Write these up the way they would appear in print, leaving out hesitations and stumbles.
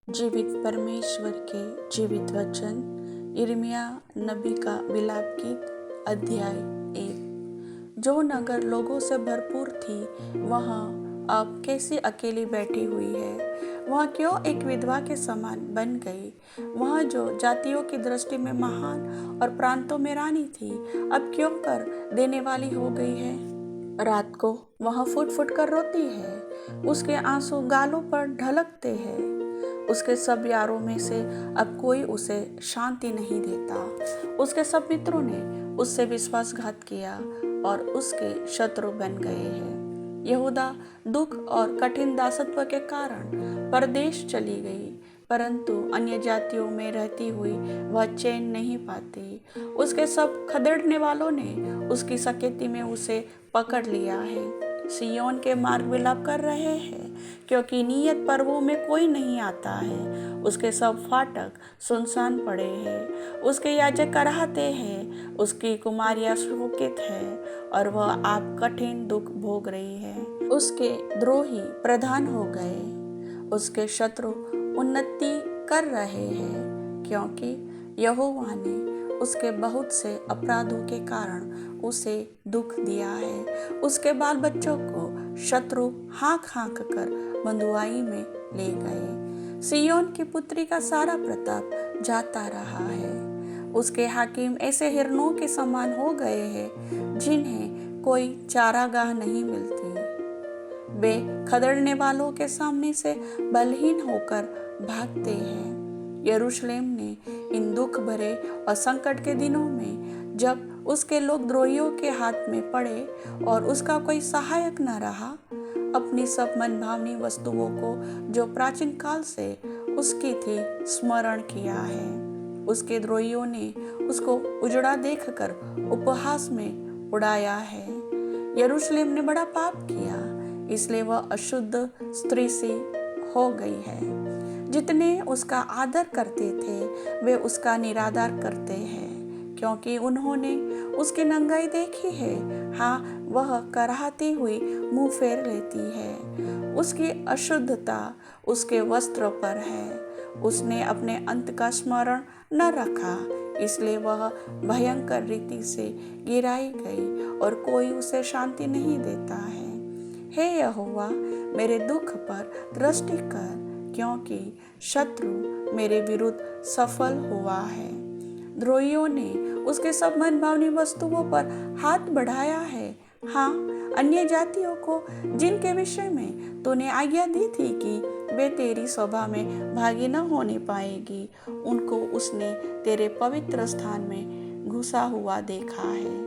जीवित परमेश्वर के जीवित वचन यिर्मयाह नबी का विलाप गीत अध्याय 1। जो नगर लोगों से भरपूर थी वहाँ अब कैसी अकेली बैठी हुई है। वहाँ क्यों एक विधवा के समान बन गई। वहाँ जो जातियों की दृष्टि में महान और प्रांतों में रानी थी अब क्यों कर देने वाली हो गई है। रात को वहाँ फुट फुट कर रोती है। उसके आंसू गालों पर ढलकते हैं। उसके सब यारों में से अब कोई उसे शांति नहीं देता। उसके सब मित्रों ने उससे विश्वासघात किया और उसके शत्रु बन गए हैं। यहूदा दुख और कठिन दासत्व के कारण परदेश चली गई, परंतु अन्य जातियों में रहती हुई वह चैन नहीं पाती। उसके सब खदेड़ने वालों ने उसकी सकेती में उसे पकड़ लिया है। सिय्योन के मार्ग विलाप कर रहे हैं, क्योंकि नियत पर्वों में कोई नहीं आता है। उसके सब फाटक सुनसान पड़े हैं। उसके याजक कराहते हैं। उसकी कुमारियां शोकित है और वह आप कठिन दुख भोग रही है। उसके द्रोही प्रधान हो गए। उसके शत्रु उन्नति कर रहे हैं, क्योंकि यहोवा ने उसके बहुत से अपराधों के कारण उसे दुख दिया है। उसके बाल बच्चों को शत्रु हाँक हाँक कर बंधुआई में ले गए। सिय्योन की पुत्री का सारा प्रताप जाता रहा है। उसके हाकिम ऐसे हिरनों के समान हो गए हैं जिन्हें कोई चारागाह नहीं मिलती। वे खदेड़ने वालों के सामने से बलहीन होकर भागते हैं। यरूशलेम ने इन दुख भरे और संकट के दिनों में, जब उसके लोग द्रोहियों के हाथ में पड़े और उसका कोई सहायक न रहा, अपनी सब मनभावनी वस्तुओं को जो प्राचीन काल से उसकी थी स्मरण किया है। उसके द्रोहियों ने उसको उजड़ा देखकर उपहास में उड़ाया है। यरूशलेम ने बड़ा पाप किया, इसलिए वह अशुद्ध स्त्री सी हो गई है। जितने उसका आदर करते थे वे उसका निरादर करते हैं, क्योंकि उन्होंने उसकी नंगाई देखी है। हाँ, वह कराहती हुई मुंह फेर लेती है। उसकी अशुद्धता उसके वस्त्र पर है। उसने अपने अंत का स्मरण न रखा, इसलिए वह भयंकर रीति से गिराई गई और कोई उसे शांति नहीं देता है। हे यहोवा, मेरे दुख पर दृष्टि कर, क्योंकि शत्रु मेरे विरुद्ध सफल हुआ है। द्रोहियों ने उसके सब मनभावनी वस्तुओं पर हाथ बढ़ाया है। हाँ, अन्य जातियों को जिनके विषय में तूने आज्ञा दी थी कि वे तेरी सभा में भागी न होने पाएगी, उनको उसने तेरे पवित्र स्थान में घुसा हुआ देखा है।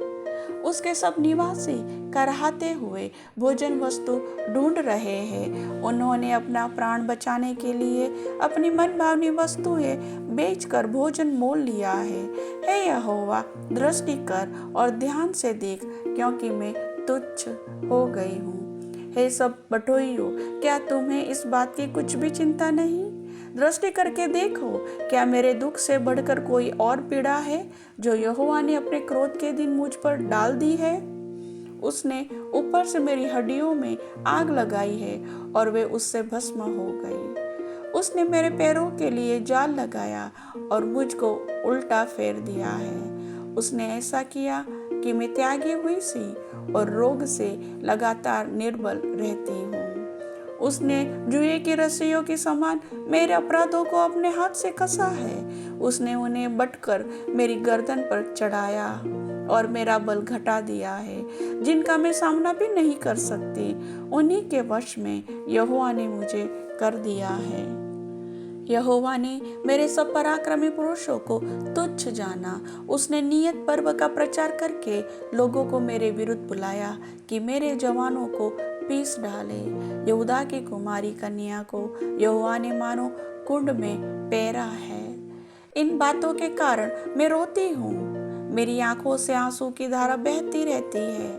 उसके सब निवासी कराहते हुए भोजन वस्तु ढूंढ रहे हैं। उन्होंने अपना प्राण बचाने के लिए अपनी मनभावनी वस्तुएं बेचकर भोजन मोल लिया है। हे यहोवा, दृष्टि कर और ध्यान से देख, क्योंकि मैं तुच्छ हो गई हूँ। हे सब बटोहियों, क्या तुम्हें इस बात की कुछ भी चिंता नहीं? दृष्टि करके देखो, क्या मेरे दुख से बढ़कर कोई और पीड़ा है जो यहोवा ने अपने क्रोध के दिन मुझ पर डाल दी है? उसने ऊपर से मेरी हड्डियों में आग लगाई है और वे उससे भस्म हो गई। उसने मेरे पैरों के लिए जाल लगाया और मुझको उल्टा फेर दिया है। उसने ऐसा किया कि मैं त्यागी हुई सी और रोग से लगातार निर्बल रहती हूँ। उसने जुए की रस्सियों के समान मेरे अपराधों को अपने हाथ से कसा है। उसने उन्हें बटकर मेरी गर्दन पर चढ़ाया और मेरा बल घटा दिया है, जिनका मैं सामना भी नहीं कर सकती। उन्हीं के वश में यहोवा ने मुझे कर दिया है। यहोवा ने मेरे सब पराक्रमी पुरुषों को तुच्छ जाना। उसने नियत पर्व का प्रचार करके लोगों को मेरे विरुद्ध बुलाया कि मेरे जवानों को पीस डाले। यहूदा की कुमारी कन्या को यहोवा ने मानो कुंड में पैरा है। इन बातों के कारण मैं रोती हूँ। मेरी आंखों से आंसू की धारा बहती रहती है,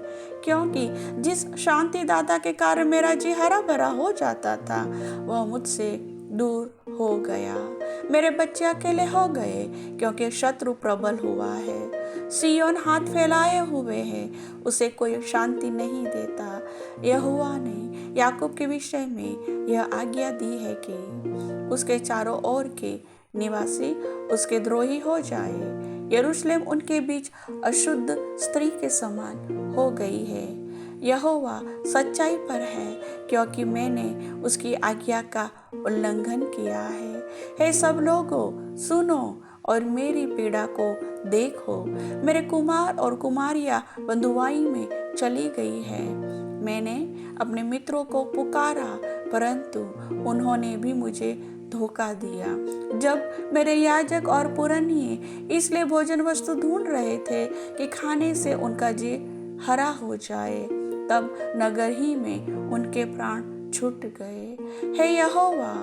क्योंकि जिस शांति दाता के कारण मेरा जी हरा भरा हो जाता था वह मुझसे दूर हो गया। मेरे बच्चे अकेले हो गए, क्योंकि शत्रु प्रबल हुआ है। सिय्योन हाथ फैलाए हुए है, उसे कोई शांति नहीं देता। यहोवा ने याकूब के विषय में यह आज्ञा दी है कि उसके चारों ओर के निवासी उसके द्रोही हो जाए। यरूशलेम उनके बीच अशुद्ध स्त्री के समान हो गई है। यहोवा सच्चाई पर है, क्योंकि मैंने उसकी आज्ञा का उल्लंघन किया है। हे सब लोगों, सुनो और मेरी पीड़ा को देखो। मेरे कुमार और कुमारियां बंधुआई में चली गई है। मैंने अपने मित्रों को पुकारा, परंतु उन्होंने भी मुझे धोखा दिया। जब मेरे याजक और पुरनिये इसलिए भोजन वस्तु ढूंढ रहे थे कि खाने से उनका जी हरा हो जाए, तब नगर ही में उनके प्राण छूट गए। हे यहोवा,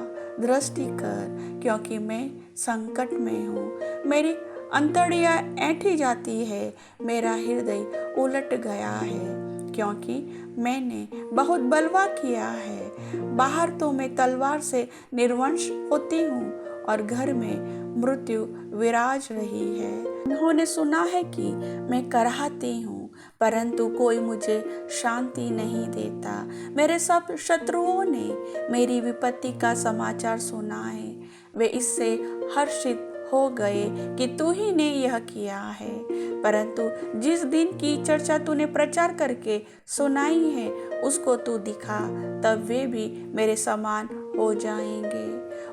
दृष्टि कर, क्योंकि मैं संकट में हूँ। मेरी अंतड़ियाँ ऐंठी जाती है, मेरा हृदय उलट गया है, क्योंकि मैंने बहुत बलवा किया है। बाहर तो मैं तलवार से निर्वंश होती हूँ और घर में मृत्यु विराज रही है। उन्होंने सुना है कि मैं कराहती हूँ, परंतु कोई मुझे शांति नहीं देता। मेरे सब शत्रुओं ने मेरी विपत्ति का समाचार सुना है। वे इससे हर्षित हो गए कि तू ही ने यह किया है। परंतु जिस दिन की चर्चा तूने प्रचार करके सुनाई है, उसको तू दिखा, तब वे भी मेरे समान हो जाएंगे।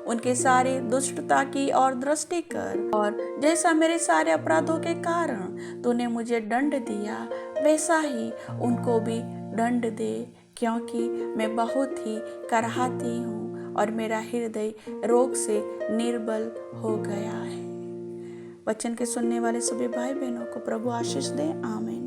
उनके सारे दुष्टता की और दृष्टि कर, और जैसा मेरे सारे अपराधों के कारण तूने मुझे दंड दिया, वैसा ही उनको भी दंड दे, क्योंकि मैं बहुत ही कराहती हूँ और मेरा हृदय रोग से निर्बल हो गया है। वचन के सुनने वाले सभी भाई बहनों को प्रभु आशीष दे। आमीन।